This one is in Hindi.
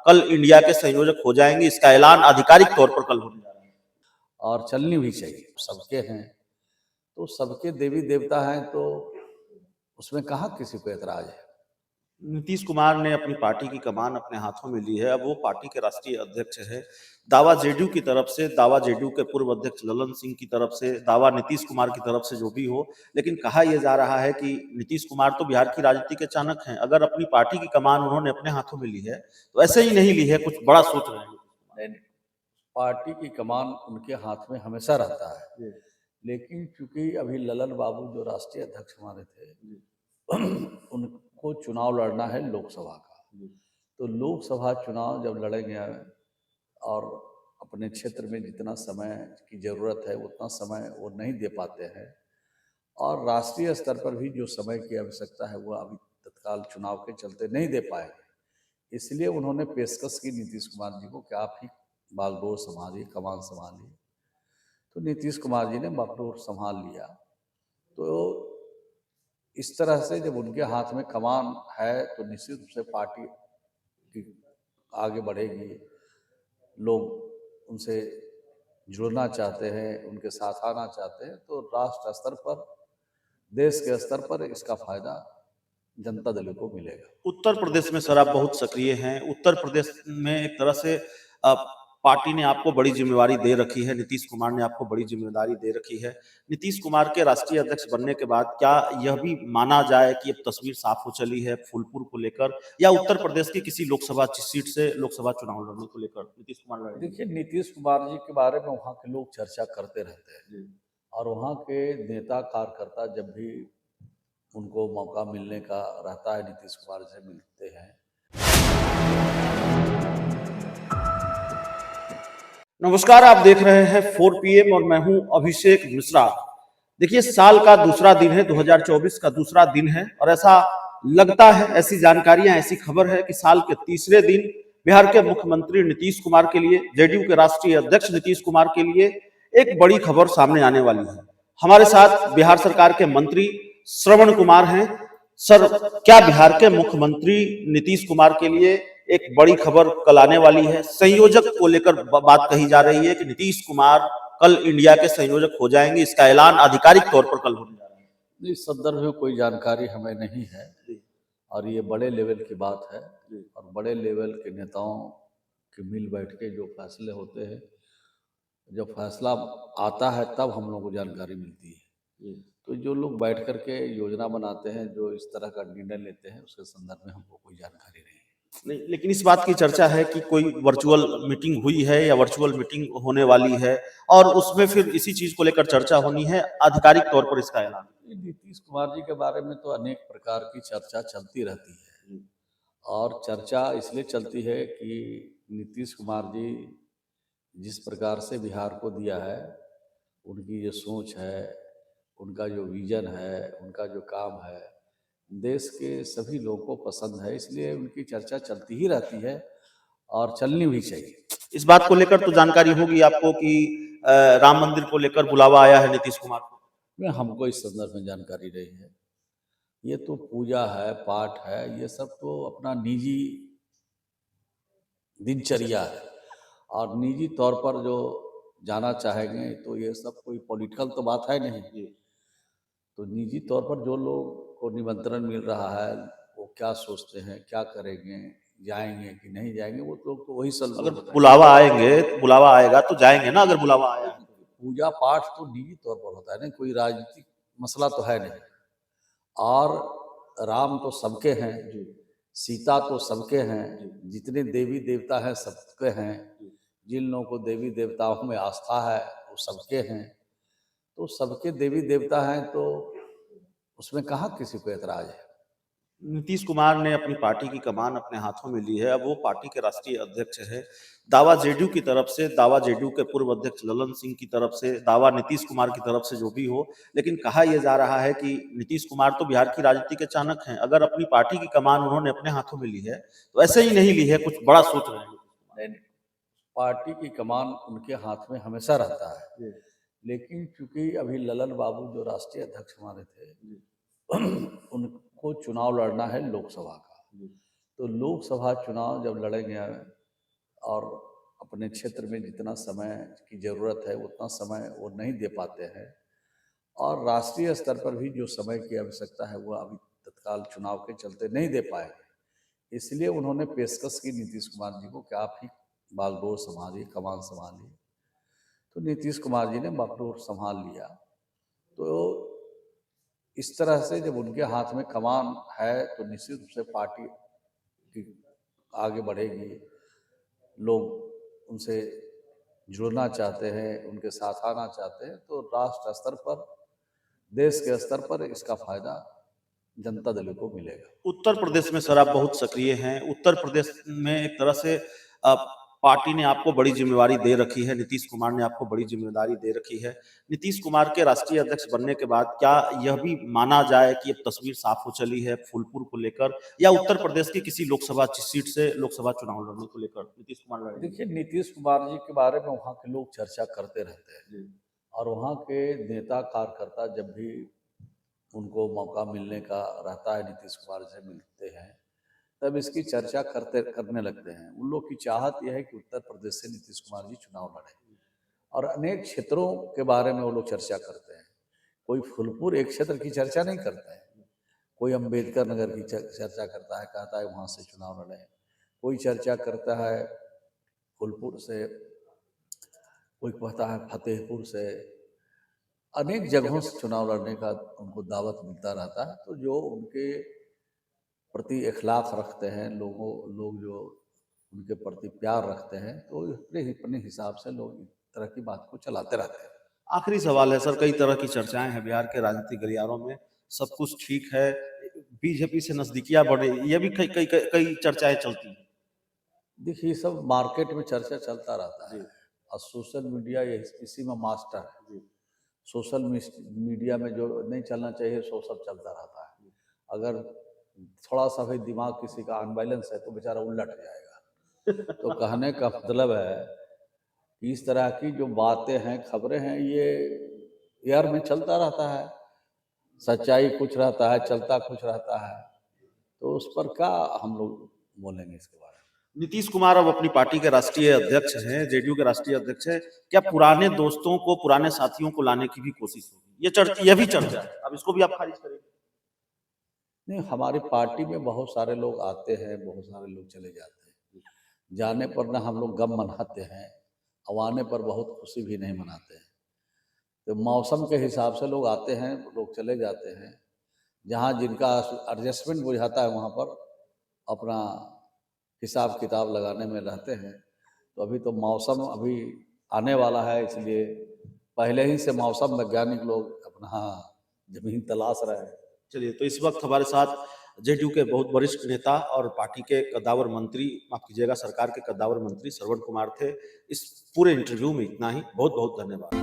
कल इंडिया के संयोजक हो जाएंगे। इसका ऐलान आधिकारिक तौर पर कल होने जा रहा है और चलनी भी चाहिए। सबके हैं तो सबके देवी देवता हैं, तो उसमें कहाँ किसी को एतराज है। नीतीश कुमार ने अपनी पार्टी की कमान अपने हाथों में ली है। अब वो पार्टी के राष्ट्रीय अध्यक्ष है। दावा जेडीयू की तरफ से, दावा जेडीयू के पूर्व अध्यक्ष ललन सिंह की तरफ से, दावा नीतीश कुमार की तरफ से जो भी हो, लेकिन कहा यह जा रहा है कि नीतीश कुमार तो बिहार की राजनीति के चाणक्य हैं। अगर अपनी पार्टी की कमान उन्होंने अपने हाथों में ली है तो ऐसे ही नहीं ली है, कुछ बड़ा सोच रहे हैं। नहीं, पार्टी की कमान उनके हाथ में हमेशा रहता है, लेकिन चूंकि अभी ललन बाबू जो राष्ट्रीय अध्यक्ष हमारे थे, उनको चुनाव लड़ना है लोकसभा का। तो लोकसभा चुनाव जब लड़ेंगे और अपने क्षेत्र में जितना समय की ज़रूरत है उतना समय वो नहीं दे पाते हैं, और राष्ट्रीय स्तर पर भी जो समय की आवश्यकता है वो अभी तत्काल चुनाव के चलते नहीं दे पाएंगे। इसलिए उन्होंने पेशकश की नीतीश कुमार जी को कि आप ही बागडोर संभालिए, कमान संभालिए। तो नीतीश कुमार जी ने बागडोर संभाल लिया। तो इस तरह से जब उनके हाथ में कमान है तो निश्चित रूप से पार्टी की आगे बढ़ेगी। लोग उनसे जुड़ना चाहते हैं, उनके साथ आना चाहते हैं, तो राष्ट्र स्तर पर, देश के स्तर पर इसका फायदा जनता दल को मिलेगा। उत्तर प्रदेश में सर आप बहुत सक्रिय हैं। उत्तर प्रदेश में एक तरह से पार्टी ने आपको बड़ी जिम्मेवारी दे रखी है, नीतीश कुमार ने आपको बड़ी जिम्मेदारी दे रखी है। नीतीश कुमार के राष्ट्रीय अध्यक्ष बनने के बाद क्या यह भी माना जाए कि अब तस्वीर साफ हो चली है फूलपुर को लेकर, या उत्तर प्रदेश की किसी लोकसभा सीट से लोकसभा चुनाव लड़ने को लेकर नीतीश कुमार लड़ेंगे? देखिए, नीतीश कुमार जी के बारे में वहाँ के लोग चर्चा करते रहते हैं, और वहाँ के नेता कार्यकर्ता जब भी उनको मौका मिलने का रहता है नीतीश कुमार से मिलते हैं। नमस्कार, आप देख रहे हैं 4 PM और मैं हूं अभिषेक मिश्रा। देखिए, साल का दूसरा दिन है, 2024 का दूसरा दिन है, और ऐसा लगता है, ऐसी जानकारियां, ऐसी खबर है कि साल के तीसरे दिन बिहार के मुख्यमंत्री नीतीश कुमार के लिए, जेडीयू के राष्ट्रीय अध्यक्ष नीतीश कुमार के लिए एक बड़ी खबर सामने आने वाली है। हमारे साथ बिहार सरकार के मंत्री श्रवण कुमार हैं। सर, क्या बिहार के मुख्यमंत्री नीतीश कुमार के लिए एक बड़ी खबर कल आने वाली है? संयोजक को लेकर बात कही जा रही है कि नीतीश कुमार कल इंडिया के संयोजक हो जाएंगे। इसका ऐलान आधिकारिक तौर पर कल होने जा रहा है। इस संदर्भ में कोई जानकारी हमें नहीं है, और ये बड़े लेवल की बात है, और बड़े लेवल के नेताओं के मिल बैठ के जो फैसले होते हैं, जब फैसला आता है तब हम लोग को जानकारी मिलती है। तो जो लोग बैठ कर के योजना बनाते हैं, जो इस तरह का निर्णय लेते हैं, उसके संदर्भ में हमको कोई जानकारी नहीं है। लेकिन इस बात की चर्चा है कि कोई वर्चुअल मीटिंग हुई है या वर्चुअल मीटिंग होने वाली है, और उसमें फिर इसी चीज को लेकर चर्चा होनी है, आधिकारिक तौर पर इसका ऐलान। नीतीश कुमार जी के बारे में तो अनेक प्रकार की चर्चा चलती रहती है, और चर्चा इसलिए चलती है कि नीतीश कुमार जी जिस प्रकार से बिहार को दिया है, उनकी जो सोच है, उनका जो विजन है, उनका जो काम है, देश के सभी लोगों को पसंद है। इसलिए उनकी चर्चा चलती ही रहती है और चलनी भी चाहिए। इस बात को लेकर तो जानकारी होगी आपको कि राम मंदिर को लेकर बुलावा आया है नीतीश कुमार को। हमको इस संदर्भ में जानकारी नहीं है। ये तो पूजा है, पाठ है, ये सब तो अपना निजी दिनचर्या है, और निजी तौर पर जो जाना चाहेंगे तो ये सब कोई पॉलिटिकल तो बात है नहीं। तो निजी तौर पर जो लोग को निमंत्रण मिल रहा है, वो क्या सोचते हैं, क्या करेंगे, जाएंगे कि नहीं जाएंगे, वो लोग तो वही सब। अगर बुलावा आएंगे, बुलावा आएगा तो जाएंगे ना, अगर बुलावा आया। पूजा पाठ तो निजी तौर पर होता है ना, कोई राजनीतिक मसला तो है नहीं। और राम तो सबके हैं, सीता तो सबके हैं, जितने देवी देवता हैं सबके हैं, जिन लोगों को देवी देवताओं में आस्था है वो सबके हैं। तो सबके देवी देवता हैं, तो उसमें कहाँ किसी को एतराज है। नीतीश कुमार ने अपनी पार्टी की कमान अपने हाथों में ली है। अब वो पार्टी के राष्ट्रीय अध्यक्ष है। दावा जेडीयू की तरफ से, दावा जेडीयू के पूर्व अध्यक्ष ललन सिंह की तरफ से, दावा नीतीश कुमार की तरफ से जो भी हो, लेकिन कहा यह जा रहा है कि नीतीश कुमार तो बिहार की राजनीति के चाणक्य हैं। अगर अपनी पार्टी की कमान उन्होंने अपने हाथों में ली है तो ऐसे ही नहीं ली है, कुछ बड़ा सोच रहे हैं। पार्टी की कमान उनके हाथ में हमेशा रहता है, लेकिन चूंकि अभी ललन बाबू जो राष्ट्रीय अध्यक्ष हमारे थे, उनको चुनाव लड़ना है लोकसभा का। तो लोकसभा चुनाव जब लड़ेंगे और अपने क्षेत्र में जितना समय की ज़रूरत है उतना समय वो नहीं दे पाते हैं, और राष्ट्रीय स्तर पर भी जो समय की आवश्यकता है वो अभी तत्काल चुनाव के चलते नहीं दे पाएंगे। इसलिए उन्होंने पेशकश की नीतीश कुमार जी को कि आप ही बागडोर संभालिए, कमान संभालिए। तो नीतीश कुमार जी ने बागडोर संभाल लिया। तो इस तरह से जब उनके हाथ में कमान है तो निश्चित रूप से पार्टी की आगे बढ़ेगी। लोग उनसे जुड़ना चाहते हैं, उनके साथ आना चाहते हैं, तो राष्ट्र स्तर पर, देश के स्तर पर इसका फायदा जनता दल को मिलेगा। उत्तर प्रदेश में सर आप बहुत सक्रिय हैं। उत्तर प्रदेश में एक तरह से पार्टी ने आपको बड़ी जिम्मेवारी दे रखी है, नीतीश कुमार ने आपको बड़ी जिम्मेदारी दे रखी है। नीतीश कुमार के राष्ट्रीय अध्यक्ष बनने के बाद क्या यह भी माना जाए कि अब तस्वीर साफ हो चली है फूलपुर को लेकर, या उत्तर प्रदेश की किसी लोकसभा सीट से लोकसभा चुनाव लड़ने को लेकर नीतीश कुमार लड़ेंगे? देखिए, नीतीश कुमार जी के बारे में वहाँ के लोग चर्चा करते रहते हैं, और वहाँ के नेता कार्यकर्ता जब भी उनको मौका मिलने का रहता है, नीतीश कुमार से मिलते हैं, तब इसकी चर्चा करने लगते हैं। उन लोग की चाहत यह है कि उत्तर प्रदेश से नीतीश कुमार जी चुनाव लड़ें, और अनेक क्षेत्रों के बारे में वो लोग चर्चा करते हैं। कोई फूलपुर एक क्षेत्र की चर्चा नहीं करता है, कोई अम्बेडकर नगर की चर्चा करता है, कहता है वहाँ से चुनाव लड़ें। कोई चर्चा करता है फूलपुर से, कोई कहता है फतेहपुर से। अनेक जगहों से चुनाव लड़ने का उनको दावत मिलता रहता है। तो जो उनके प्रति इखलाक रखते हैं लोग जो उनके प्रति प्यार रखते हैं, तो अपने हिसाब से लोग इस तरह की बात को चलाते रहते हैं। आखिरी सवाल है सर, कई तरह की चर्चाएं हैं बिहार के राजनीतिक गलियारों में, सब कुछ ठीक है, बीजेपी से नजदीकियां बढ़े, ये भी कई कई कई कई चर्चाएं चलती हैं। देखिए, ये सब मार्केट में चर्चा चलता रहता है, और सोशल मीडिया इसी में मास्टर है। सोशल मीडिया में जो नहीं चलना चाहिए सो सब चलता रहता है। अगर थोड़ा सा भी दिमाग किसी का अनबैलेंस है तो बेचारा उलट जाएगा। तो कहने का मतलब है कि इस तरह की जो बातें हैं, खबरें हैं, ये एयर में चलता रहता है। सच्चाई कुछ रहता है, चलता कुछ रहता है, तो उस पर क्या हम लोग बोलेंगे इसके बारे में। नीतीश कुमार अब अपनी पार्टी के राष्ट्रीय अध्यक्ष हैं, जेडीयू के राष्ट्रीय अध्यक्ष हैं। क्या पुराने दोस्तों को, पुराने साथियों को लाने की भी कोशिश होगी? ये भी चर्चा है, अब इसको भी आप खारिज करेंगे? नहीं, हमारी पार्टी में बहुत सारे लोग आते हैं, बहुत सारे लोग चले जाते हैं। जाने पर ना हम लोग गम मनाते हैं, और आने पर बहुत खुशी भी नहीं मनाते हैं। तो मौसम के हिसाब से लोग आते हैं, लोग चले जाते हैं। जहाँ जिनका एडजस्टमेंट बुझाता है वहाँ पर अपना हिसाब किताब लगाने में रहते हैं। तो अभी तो मौसम अभी आने वाला है, इसलिए पहले ही से मौसम वैज्ञानिक लोग अपना जमीन तलाश रहे हैं। चलिए, तो इस वक्त हमारे साथ जेडीयू के बहुत वरिष्ठ नेता और पार्टी के कद्दावर मंत्री, माफ कीजिएगा सरकार के कद्दावर मंत्री श्रवण कुमार थे। इस पूरे इंटरव्यू में इतना ही। बहुत बहुत धन्यवाद।